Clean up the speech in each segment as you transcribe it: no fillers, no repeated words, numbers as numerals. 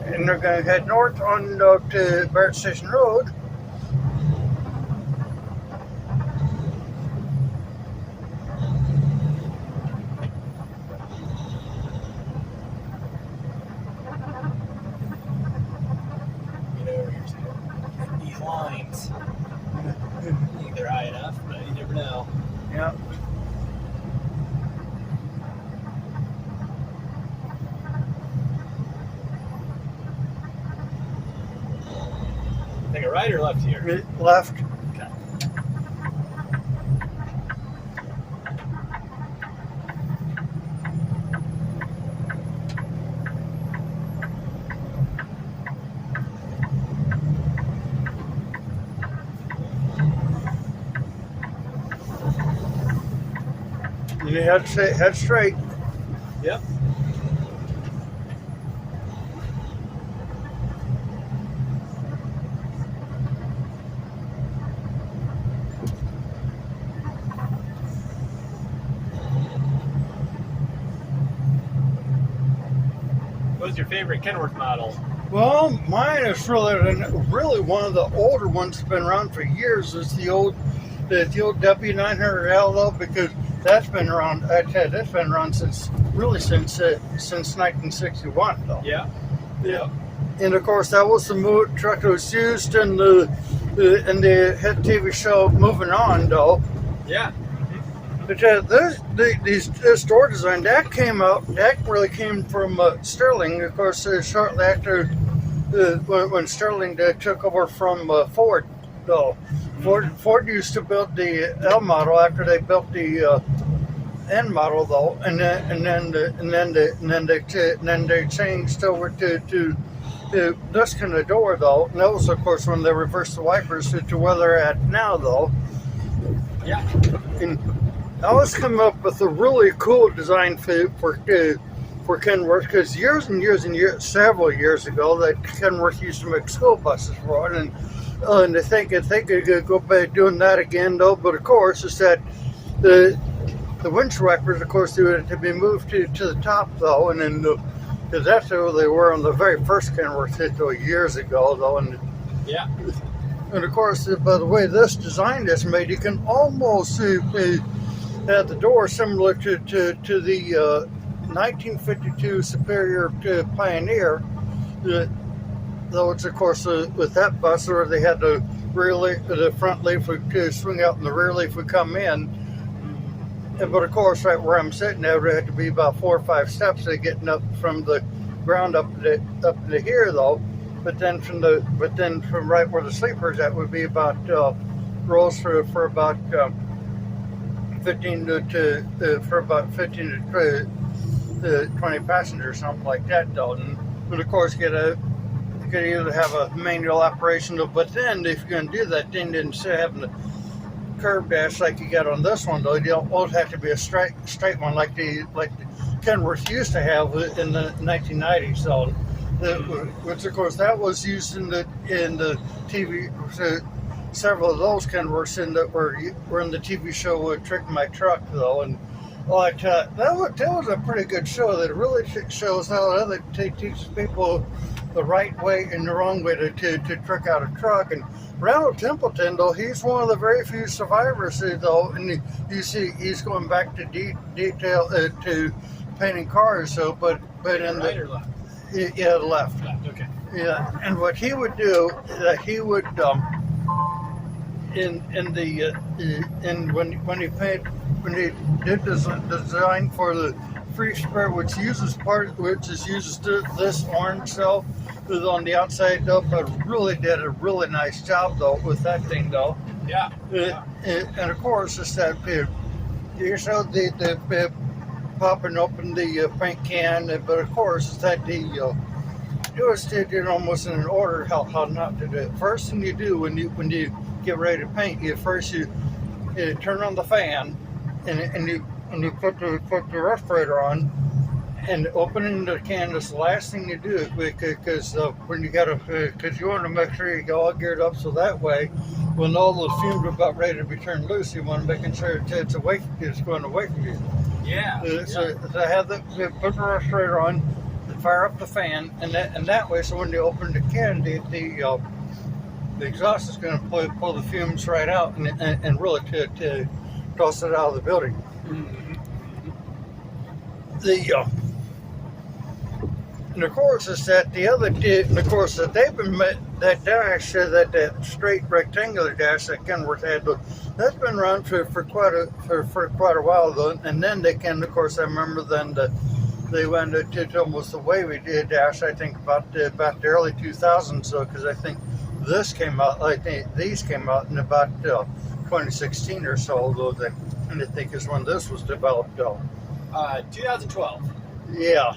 and they're going to head north on to Barrett Station Road. These lines. I think they're high enough, but you never know. Yeah. Take a right or left here? Left. Okay. And you head straight. Yep. What's your favorite Kenworth model? Well, mine is really one of the older ones that's been around for years. Is the old W900L though, because that's been around. That's been around since 1961 though. Yeah. Yeah. And of course, that was the truck that was used in the hit TV show Moving On though. Yeah. But this store design that really came from Sterling. Of course, shortly after when Sterling took over from Ford, though. Ford used to build the L model after they built the N model, though, and then they changed over to this kind of door, though. And that was, of course, when they reversed the wipers to where they're at now, though. Yeah. And I was coming up with a really cool design for Kenworth, because several years ago, that Kenworth used to make school buses for it, and I think they could go back doing that again, though. But of course, it's that the windshield wipers, of course, they would have to be moved to the top, though, and then because that's where they were on the very first Kenworth hit years ago, though, and yeah. And of course, by the way this design is made, you can almost have the door similar to the 1952 Superior Pioneer, though it's of course with that bus where they had the front leaf would swing out and the rear leaf would come in. But of course, right where I'm sitting, there would have to be about 4 or 5 steps to getting up from the ground up to here, though. But then from right where the sleeper's at would be about rows for about 15 to 20 passengers, something like that, though. And of course, you could either have a manual operation, but then if you're going to do that, then instead of having the curb dash like you got on this one, though, you don't have to be a straight one like the Kenworth used to have in the 1990s, so which of course that was used in the TV. Several of those Kenworths were in the TV show Trick My Truck, though, and that was a pretty good show. That really shows how it teaches people the right way and the wrong way to trick out a truck. And Ronald Templeton, though, he's one of the very few survivors, though, and you see he's going back to detail to painting cars. So, but in right or left? Yeah, left. Left. Okay. Yeah, and what he would do, he would when he did this design for the free spread, which uses this orange cell on the outside, though, but really did a really nice job, though, with that thing, though. Yeah. And of course, it's that you showed the popping open the paint can, but of course, it's that it was did almost in an order how not to do it. First thing you do when you get ready to paint, you turn on the fan and you put the respirator on and opening the can is the last thing you do, because when because you want to make sure you get all geared up, so that way when all those fumes are about ready to be turned loose, you want to make sure it's going away from you. Yeah. So I had put the respirator on. The fire up the fan, and that way, so when they open the can, the exhaust is going to pull the fumes right out and really to toss it out of the building. Mm-hmm. And of course, it's that the other and of course that they've been that dash, that straight rectangular dash that Kenworth had, that's been around for quite a while though. And then they can, of course, I remember then they went to almost the wavy dash. I think about the early 2000s though, because I think this came out. I think these came out in about 2016 or so though. And I think is when this was developed though. 2012. Yeah.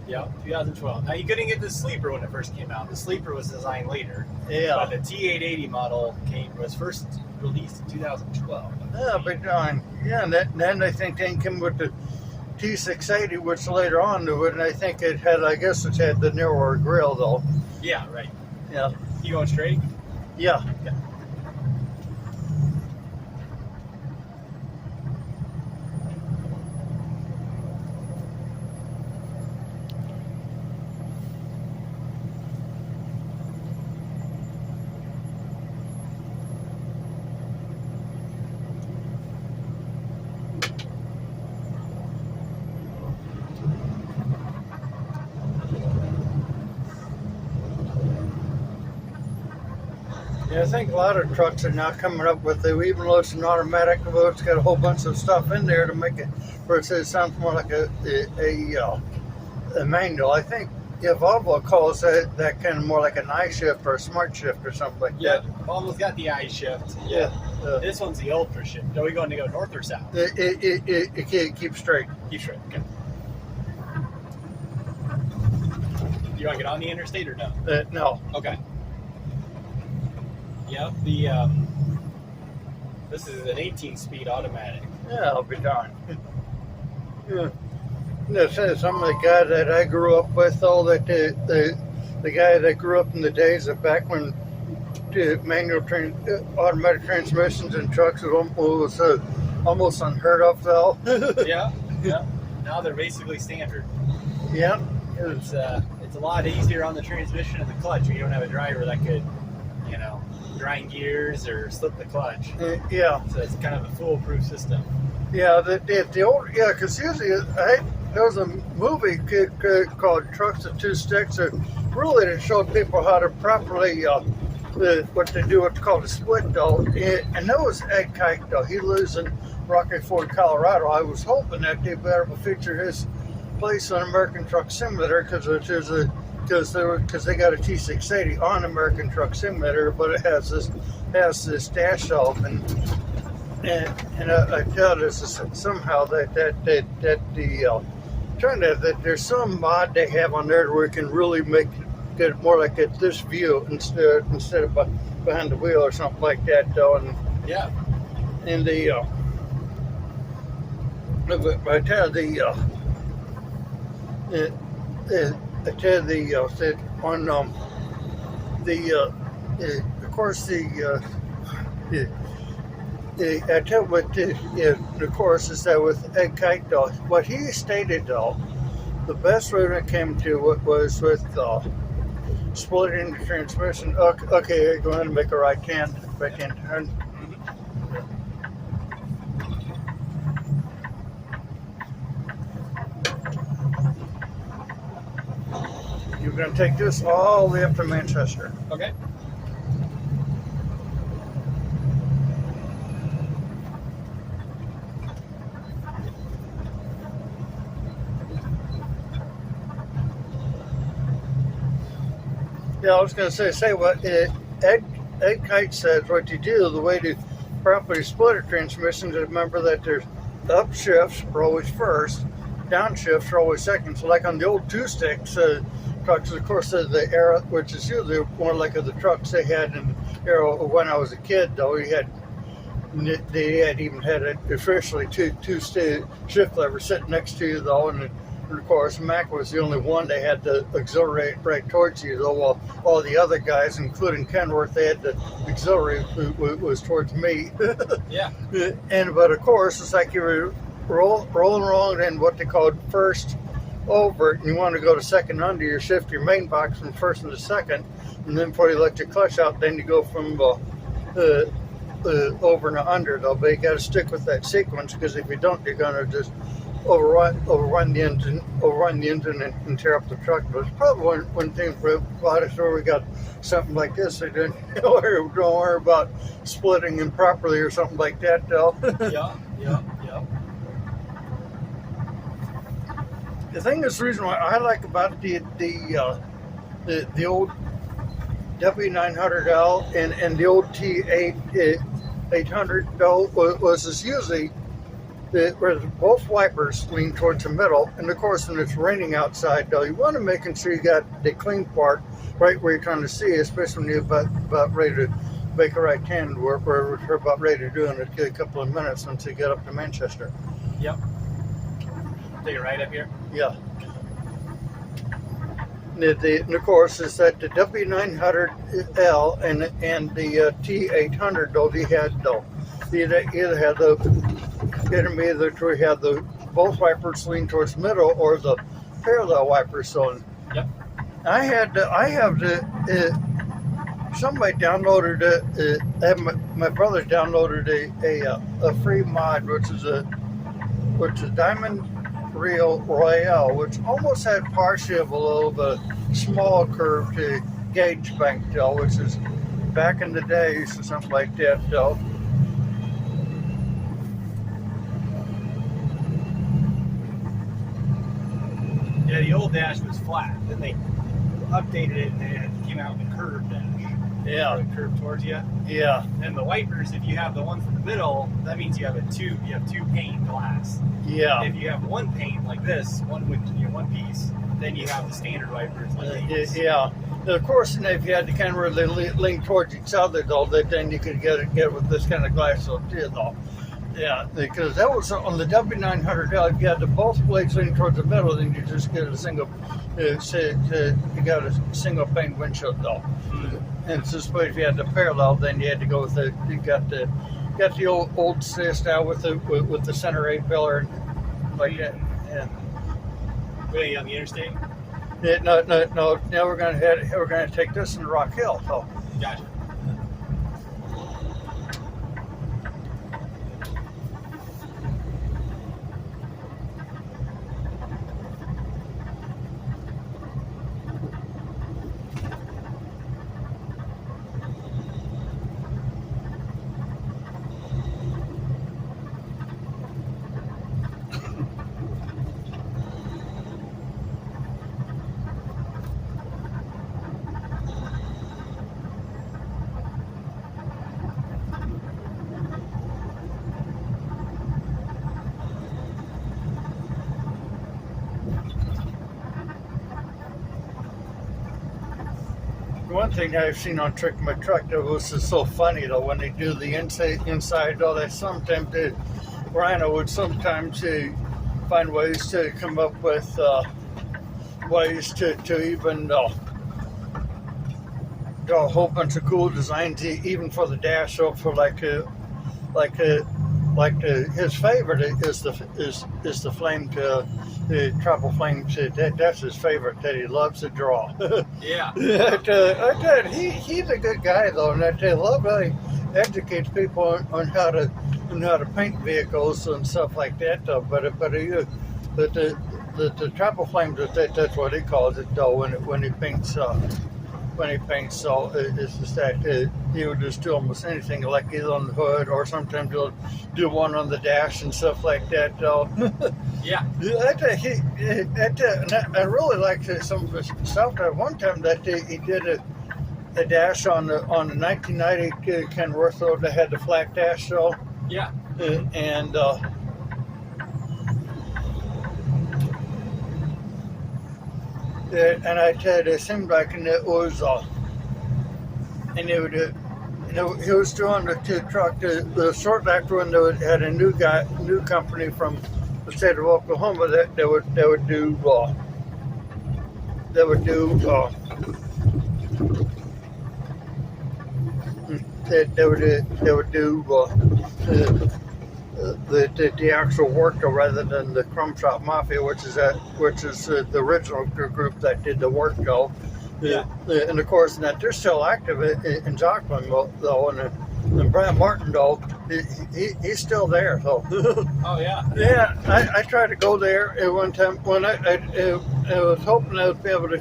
Yeah, 2012. Now, you couldn't get the sleeper when it first came out. The sleeper was designed later. Yeah. But the T880 model was first released in 2012. Yeah, big time. Yeah, and then I think they came with the T880, which later on to it, and I think it had, I guess it had the narrower grill though. Yeah, right. Yeah. You going straight? Yeah. Yeah. Yeah, I think a lot of trucks are now coming up with it, even though it's an automatic, well, it's got a whole bunch of stuff in there to make it where it sounds more like a manual. I think Volvo calls that kind of more like an I-shift or a smart shift or something like that. Volvo's got the I-shift. Yeah. This one's the ultra shift. Are we going to go north or south? It can't keep straight. Keep straight. Okay. Do you want to get on the interstate or no? No. Okay. Yep. This is an 18-speed automatic. Yeah, I'll be darned. Yeah. Some of the guys that I grew up with, though, that the guy that grew up in the days of back when manual automatic transmissions in trucks was almost unheard of, though. Yeah. Now they're basically standard. Yeah. It's a lot easier on the transmission and the clutch. You don't have a driver that could, grind gears or slip the clutch. Yeah. So it's kind of a foolproof system. Yeah, the old, because usually there was a movie called Trucks with Two Sticks that really showed people how to properly what they do, what's called a split though. And that was Ed Kike though. He lives in Rocky Ford, Colorado. I was hoping that they'd be able to feature his place on American Truck Simulator because they got a T680 on American Truck Simulator, but it has this dash off and I tell this somehow that there's some mod they have on there where it can really make it more like it's this view instead of behind the wheel or something like that though. And yeah, and I tell of course I tell what of course is that with Ed Kite though, what he stated though, the best way it came to was with splitting the transmission. Okay, go ahead and make a right hand turn. You're going to take this all the way up to Manchester. Okay. Yeah, I was going to say what Ed Kite says, what you do, the way to properly split a transmission, to remember that there's upshifts are always first, downshifts are always second. So like on the old two-sticks trucks, of course, the era, which is usually more like the trucks they had in era when I was a kid, though, they had even had it officially two shift levers sitting next to you, though, and of course, Mac was the only one that had the auxiliary right towards you, though, while all the other guys, including Kenworth, they had the auxiliary was towards me. Yeah. But of course, it's like you were rolling along in what they called first over it and you want to go to second under, you shift your main box from first into second, and then before you let your clutch out, then you go from over and under though. But you got to stick with that sequence, because if you don't, you're going to just overrun the engine and tear up the truck. But it's probably one thing for about it where we got something like this. They don't worry about splitting improperly or something like that though. Yeah. The thing is, the reason why I like about the old W900L and the old T880 though was this usually where both wipers lean towards the middle, and of course when it's raining outside though, you want to make sure you got the clean part right where you're trying to see, especially when you're about ready to make a right hand, where we're about ready to do in a couple of minutes once you get up to Manchester. Yep. Take it right up here. Yeah. And of course, is that the W900L and the T800 though, they had though, either had the both wipers lean towards the middle or the parallel wipers. So yep. Somebody downloaded my brother downloaded a free mod, which is Diamond Royale, which almost had partially of a little bit small curve to gauge bank though, which is back in the days or something like that though. Yeah, the old dash was flat. Then they updated it and it came out with a curved dash. Yeah. Curved towards you. Yeah. And the wipers, if you have the one from the middle, that means you have two pane glass. Yeah. If you have one pane like this, one piece, then you have the standard wipers like these. Yeah. Of course, and if you had to kind of really lean towards each other though, then you could get with this kind of glass too though. Yeah, because that was on the W900L. If you had both blades leaning towards the middle, then you just get a single, you got a single pane windshield though. Mm-hmm. And so if you had the parallel, then you had to go with you got the old style with the center A pillar like that. Yeah. Really on the interstate? Yeah, no. Now we're gonna take this into Rock Hill. So. Gotcha. One thing I've seen on Trick My Truck that was just so funny though, when they do the inside though, that sometimes Rhino would sometimes find ways to come up with ways to even do a whole bunch of cool designs, even for the dash. So for his favorite is the flame to the trouble flame to that's his favorite that he loves to draw. Yeah. He's a good guy though, and I love how he educates people on how to paint vehicles and stuff like that though. But the trouble flame, that's what he calls it though, when he paints. So it's just that he would just do almost anything, like either on the hood or sometimes he'll do one on the dash and stuff like that. Though. Yeah. I really liked some of his stuff. One time that he did a dash on the 1990 Kenworth though, that had the flat dash though. Yeah. And I tell you, it seemed like, and it was, and it would, he was doing the truck. The short after when they had a new company from the state of Oklahoma that they would do the actual work though, rather than the Crumb Shop Mafia, which is the original group that did the work though. Yeah. And of course, that they're still active in Joplin though, and Brad Martin though, he's still there. So. Oh yeah. Yeah, I tried to go there at one time when I was hoping I would be able to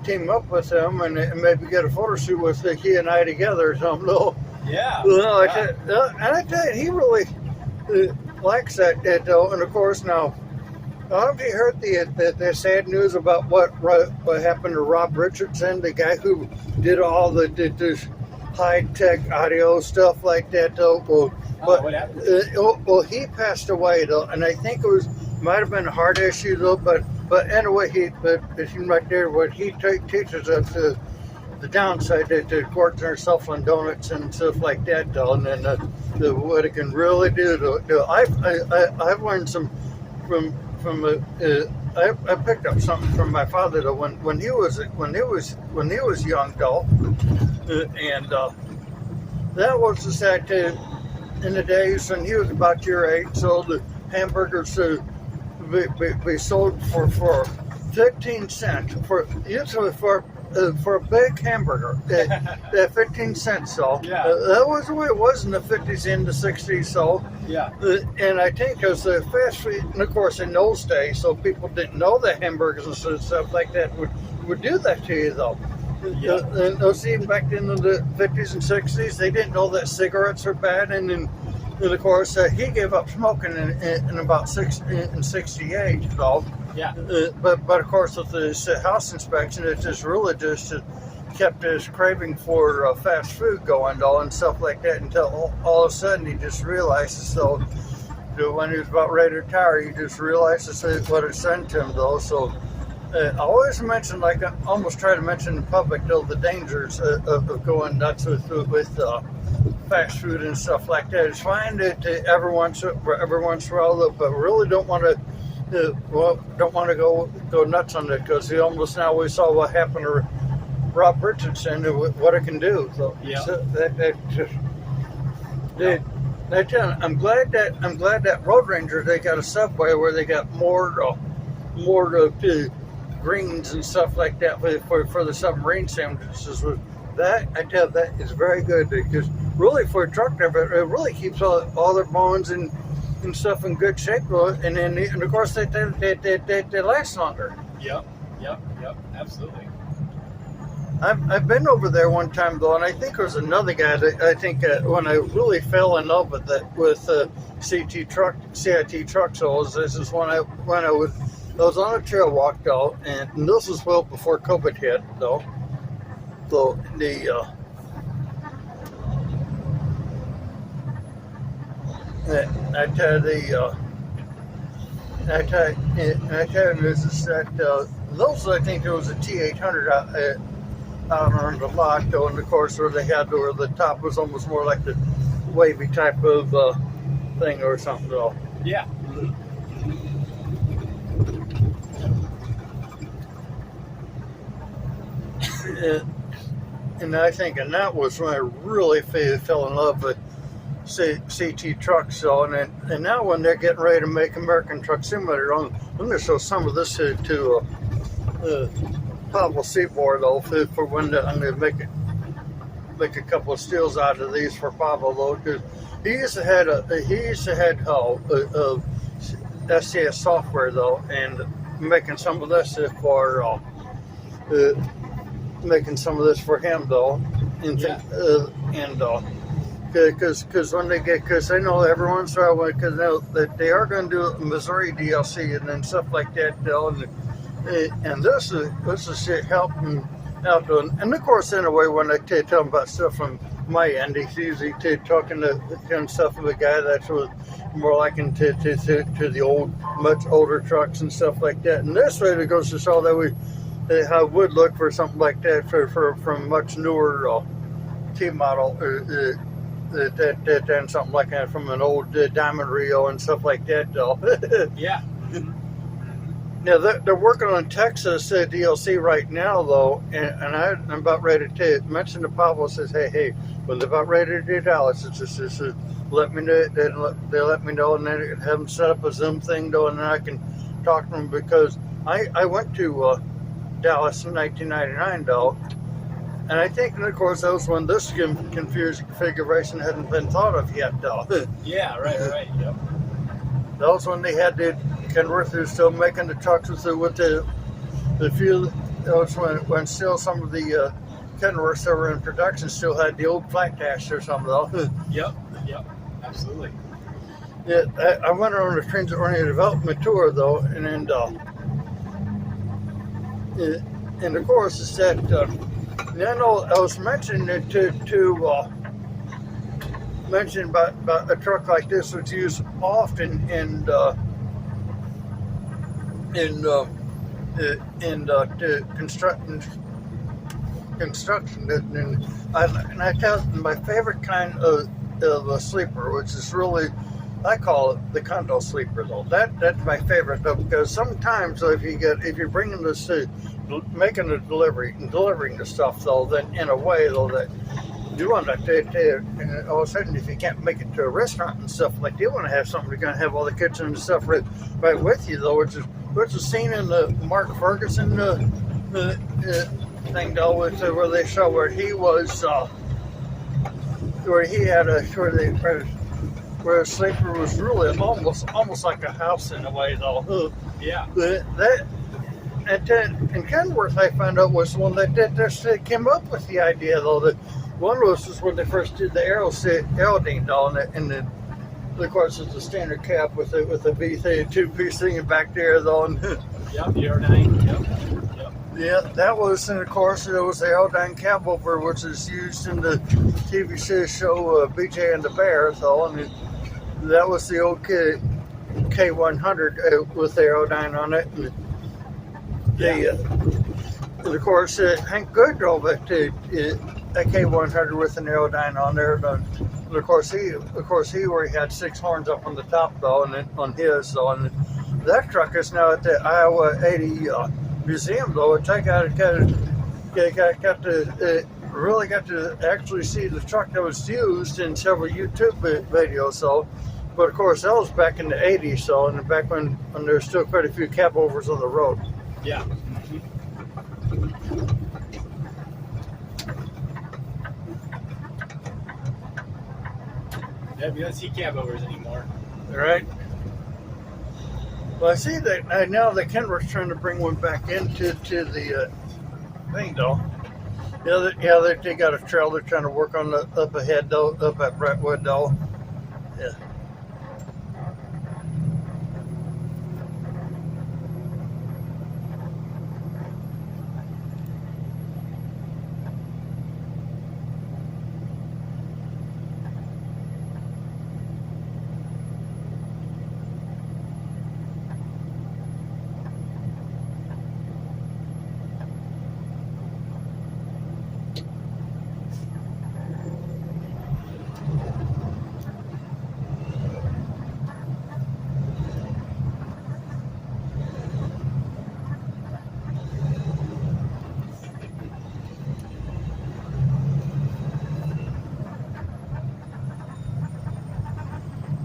team up with him and maybe get a photo shoot with he and I together or something. No. Yeah. Well, Yeah. and I tell you, he really likes that though. And of course now, have you heard the sad news about what happened to Rob Richardson, the guy who did all the high tech audio stuff like that though? Well, What happened? well, he passed away though, and I think might have been a heart issue though. But anyway, it seemed like there what he teaches us the downside that works in Southland donuts and stuff like that though, and then what it can really do. I've learned some from I picked up something from my father though when he was young though, and that was the fact in the days when he was about your age, so the hamburgers be sold for 15 cents usually for a big hamburger, 15 cents. So Yeah. that was the way it was in the 50s and the 60s. So Yeah. and I think because the fast food, and of course in those days, so people didn't know that hamburgers and stuff like that would do that to you though. Yeah. And those even back in the 50s and 60s, they didn't know that cigarettes are bad, and then of course he gave up smoking in about 68 though. Yeah. But of course with the house inspection, it just kept his craving for fast food going though and stuff like that until all of a sudden he just realizes so when he was about ready to retire, he just realizes what it sent to him though. So I always mention, like I almost try to mention in public though, the dangers of going nuts with fast food and stuff like that. It's fine to every once in a while, but really don't want to go nuts on it because almost now we saw what happened to Rob Richardson and what it can do. So, Yeah. so that just I'm glad that Road Ranger they got a subway where they got more greens and stuff like that for the submarine sandwiches. That I tell you, that is very good because really for a truck driver it really keeps all their bones and stuff in good shape, and of course they last longer. Yep. Absolutely. I've been over there one time though, and I think there was another guy that I think when I really fell in love with CIT truck. So this is when I was on a trail walk though, and this was well before COVID hit though. So I tell you, this is that those I think there was a T880 out on the lot though, and of course where the top was almost more like the wavy type of thing or something though. Yeah. And I think, and that was when I really fell in love with CT trucks. So, and now when they're getting ready to make American Truck Simulator, I'm going to show some of this to Pavel Seaboard though, for when I'm going to make a couple of steals out of these for Pavel though, because he used to have SCS software though, and making some of this for making some of this for him though, and because when they get, because I know every once in a while, because they are going to do a Missouri DLC and then stuff like that though, and this is shit helping out though. And of course in a way when I tell him about stuff from my end, he's usually talking to him stuff of a guy that's more like into to the old, much older trucks and stuff like that. And this way it goes to show that I would look for something like that from much newer T model than something like that from an old Diamond Rio and stuff like that though. Yeah. Now they're working on Texas DLC right now, though, and I'm about ready to mention to Pablo. Says, hey, when they're about ready to do Dallas, it's just let me know. They let me know, and then have them set up a Zoom thing, though, and then I can talk to them because I went to Dallas in 1999, though, and I think, and of course, that was when this confused configuration hadn't been thought of yet, though. Yeah, right, yep. That was when they had the Kenworth was still making the trucks with the few. That was when still some of the Kenworths that were in production still had the old flat dash or something, though. Yep, absolutely. Yeah, I went on a transit-oriented development tour, though, and of course, it's that. I know I was mentioning it to mention about a truck like this, which is used often in construction. And I tell my favorite kind of a sleeper, which is really, I call it the condo sleeper, though. That's my favorite, though, because sometimes if you're bringing this making a delivery and delivering the stuff, though, then in a way, though, that you want to all of a sudden, if you can't make it to a restaurant and stuff, like you want to have something, you're going to have all the kitchen and stuff right with you, though, which is seen in the Mark Ferguson thing, though, where they show where he was, where he had where a sleeper was really almost like a house in a way, though. Yeah. And Kenworth, I found out, was the one that came up with the idea, though. That one was when they first did the Aerodyne doll, and of course it's the standard cab with the V3 two-piece thing back there, though. And yep, the Aerodyne. Yep. Yeah, that was, and of course there was the Aerodyne cab over, which is used in the TV show BJ and the Bear, though, and that was the old K100 with the Aerodyne on it. And and of course, Hank Good drove a K100 with an Aerodyne on there. And of course, he where he had 6 horns up on the top, though, and then on his, though. And that truck is now at the Iowa 80 museum, though, which I got to actually see the truck that was used in several YouTube videos. So, but of course, that was back in the 80s, so, and back when there were still quite a few cab overs on the road. Yeah. Yeah, we don't see cab overs anymore. Right. Well, I see that now the Kenworth's trying to bring one back into the thing, though. Yeah, they got a trail they're trying to work on up ahead, though, up at Brentwood, though. Yeah.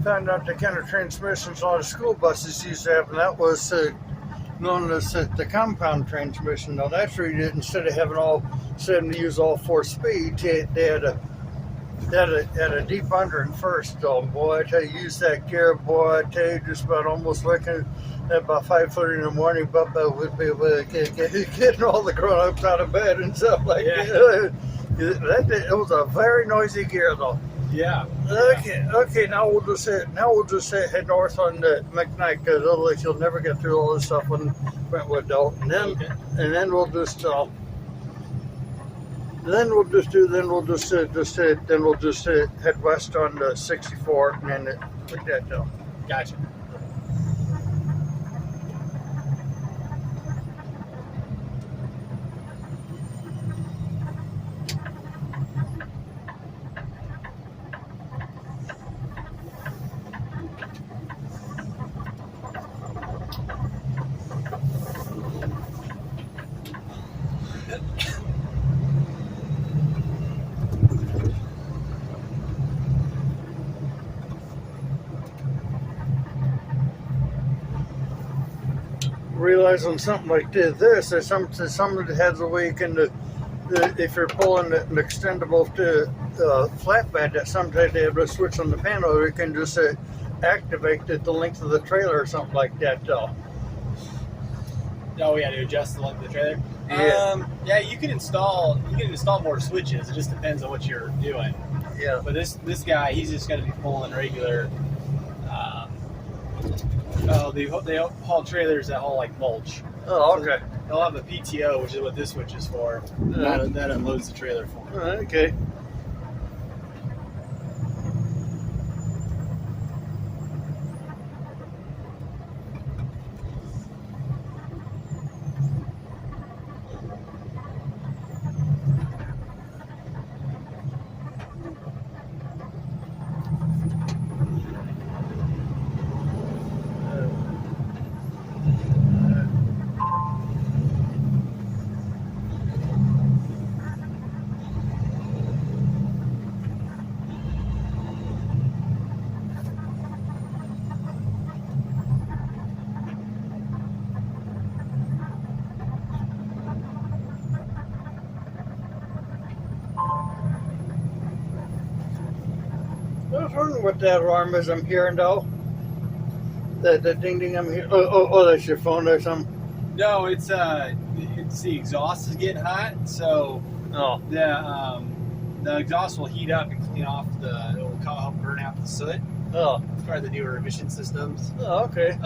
Found out the kind of transmissions a lot of school buses used to have, and that was known as the compound transmission. Now that's where you did, instead of having to use all 4 speeds, they had a deep under in first. Oh boy, I tell you, use that gear, boy, I tell you, just about almost looking at about 5:30 in the morning, Bubba would be getting all the grown-ups out of bed and stuff like that. It was a very noisy gear, though. Yeah. Okay. Now we'll just head north on McKnight, because otherwise you'll never get through all this stuff on Brentwood, though. And then we'll just head west on 64, and then like that, though. Gotcha. realize on something like this, there's some that has a way you can, if you're pulling an extendable to flatbed, that sometimes they have a switch on the panel, or you can just activate the length of the trailer or something like that. Oh yeah, to adjust the length of the trailer. Yeah. Yeah, you can install more switches. It just depends on what you're doing. Yeah. But this guy, he's just going to be pulling regular. They haul trailers that haul like mulch. Oh, okay. So they'll have a PTO, which is what this switch is for. That unloads the trailer for them. Okay. I was wondering what that alarm is I'm hearing though. The ding ding I'm hearing. Oh, that's your phone or something. No, it's the exhaust is getting hot, so Oh. the exhaust will heat up and clean off it will help burn out the soot. Oh. It's part of the newer emission systems. Oh, okay.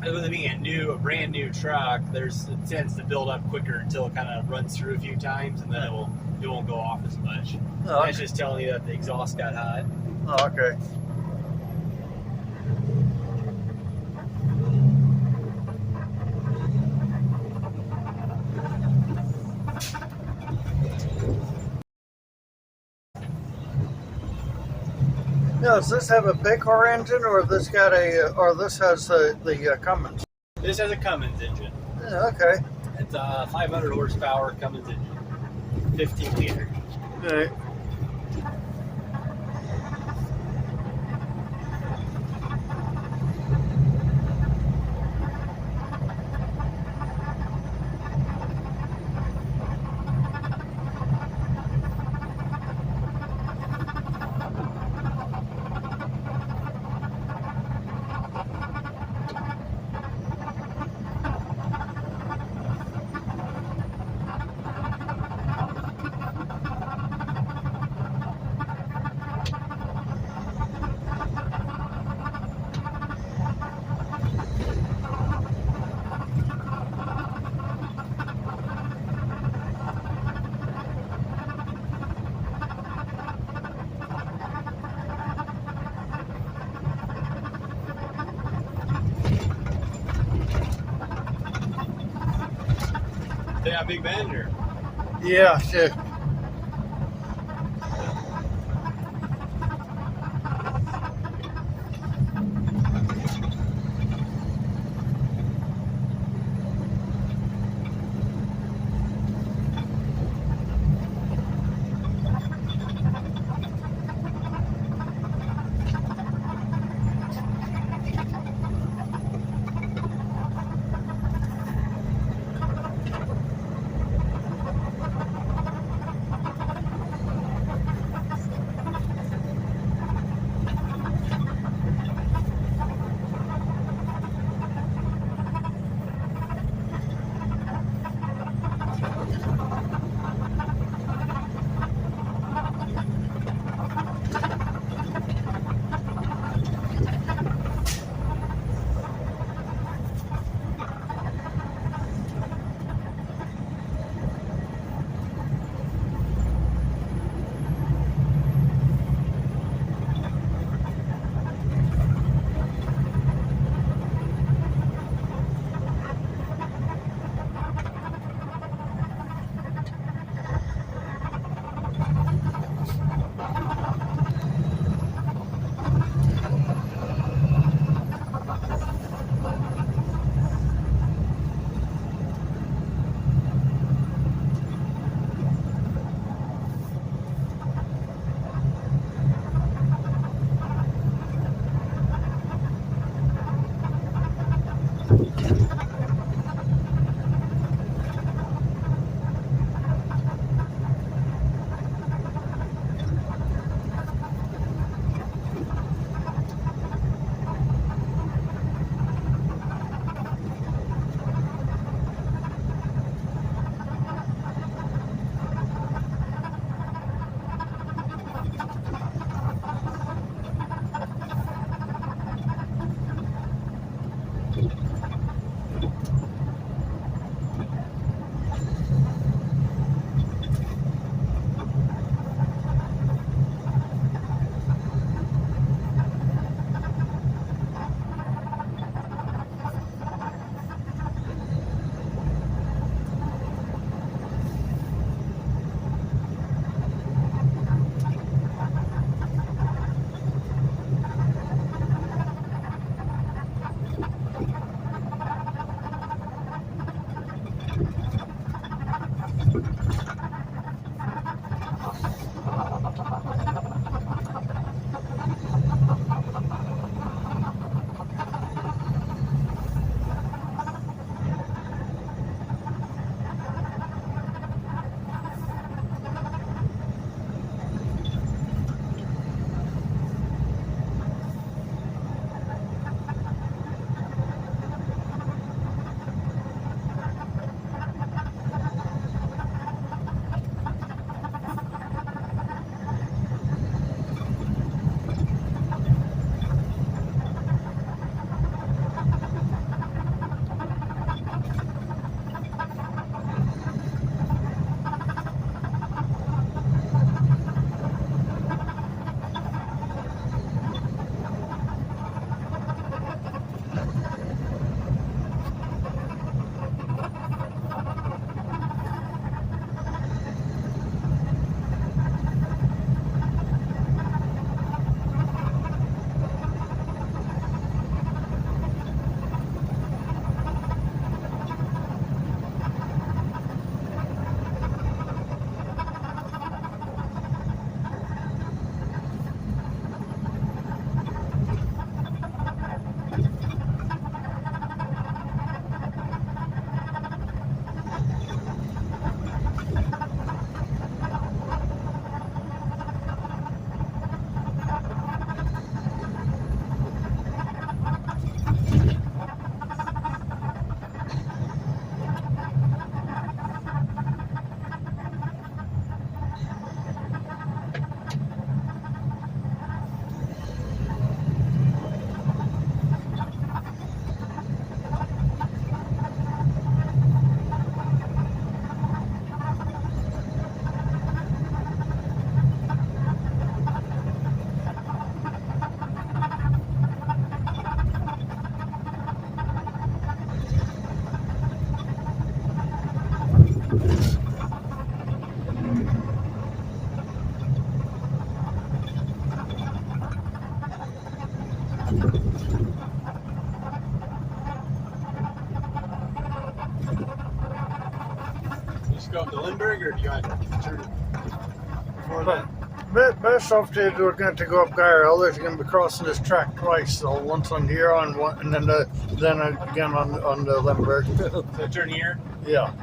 And with it being a brand new truck, it tends to build up quicker until it kind of runs through a few times, and then it won't go off as much. Oh, That's just telling you that the exhaust got hot. Oh, okay. Now, does this have a Paycar engine, or this has the Cummins? This has a Cummins engine. Yeah, okay. It's a 500 horsepower Cummins engine, 15 liter. All right. Yeah, big bender. Yeah, sure. trigger? Do you want to turn before But that? best off to we're going to go up Gyro. There's going to be crossing this track twice. So once on here on one, and then again on the Lemberg. So turn here. Yeah.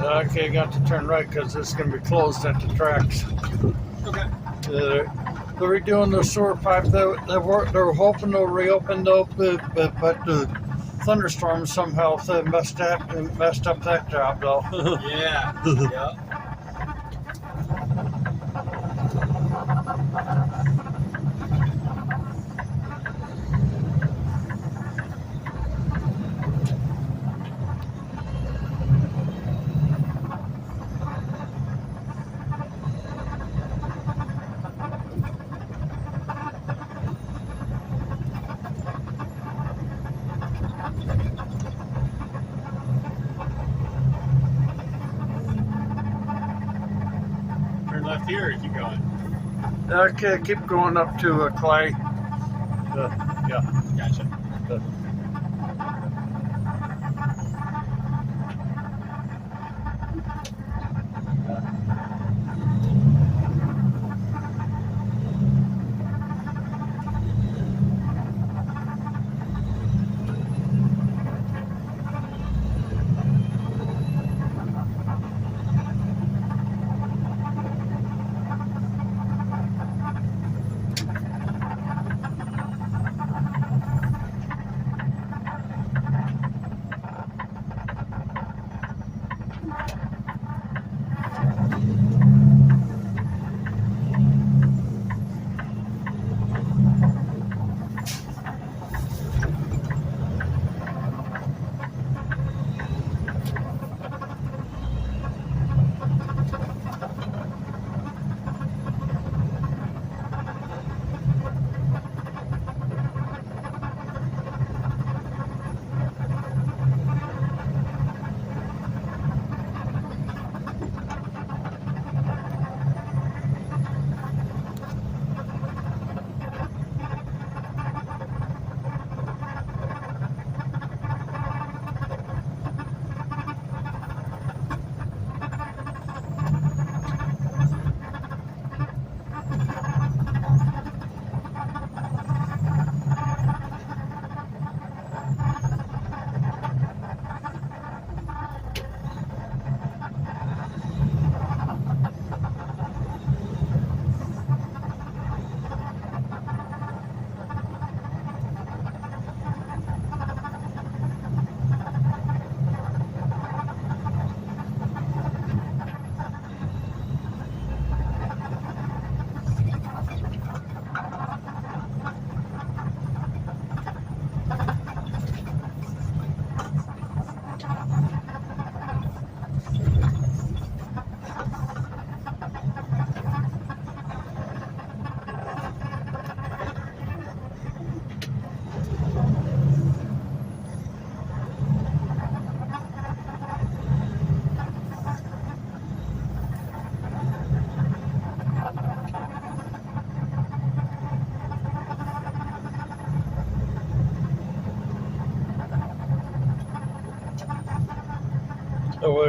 Okay, got to turn right because it's going to be closed at the tracks. Okay. They're redoing the sewer pipe. They're hoping they'll reopen though, but the thunderstorms somehow messed up that job though. Yeah. Yeah. Turn left here or keep going? Okay, keep going up to Clay. Yeah. Gotcha.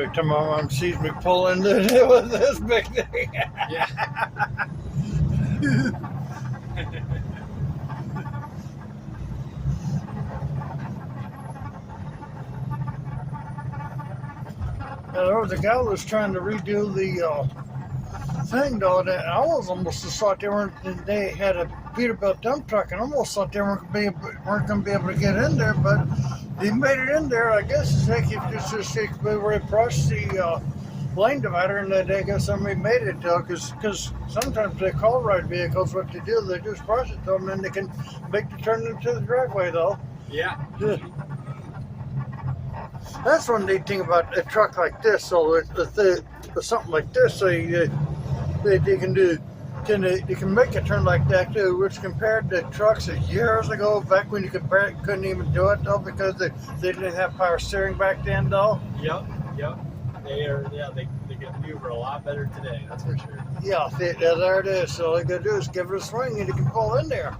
every time my mom sees me pull into it with this big thing. Yeah. There was a guy that was trying to redo the thing, though, that I was almost thought they had a Peterbilt dump truck, and almost thought they weren't going to be able to get in there, but he made it in there. I guess it's like just where he brushed the lane divider, and I guess somebody made it, because sometimes they call ride vehicles. What they do, they just brush it to them, and they can make the turn into the driveway, though. Yeah. That's one neat thing about a truck like this. So something like this, so they can do. You can make a turn like that too, which compared to trucks of years ago, back when you couldn't even do it though, because they didn't have power steering back then though. Yep. They can maneuver a lot better today, that's for sure. Yeah, there it is. So all you gotta do is give it a swing and you can pull in there.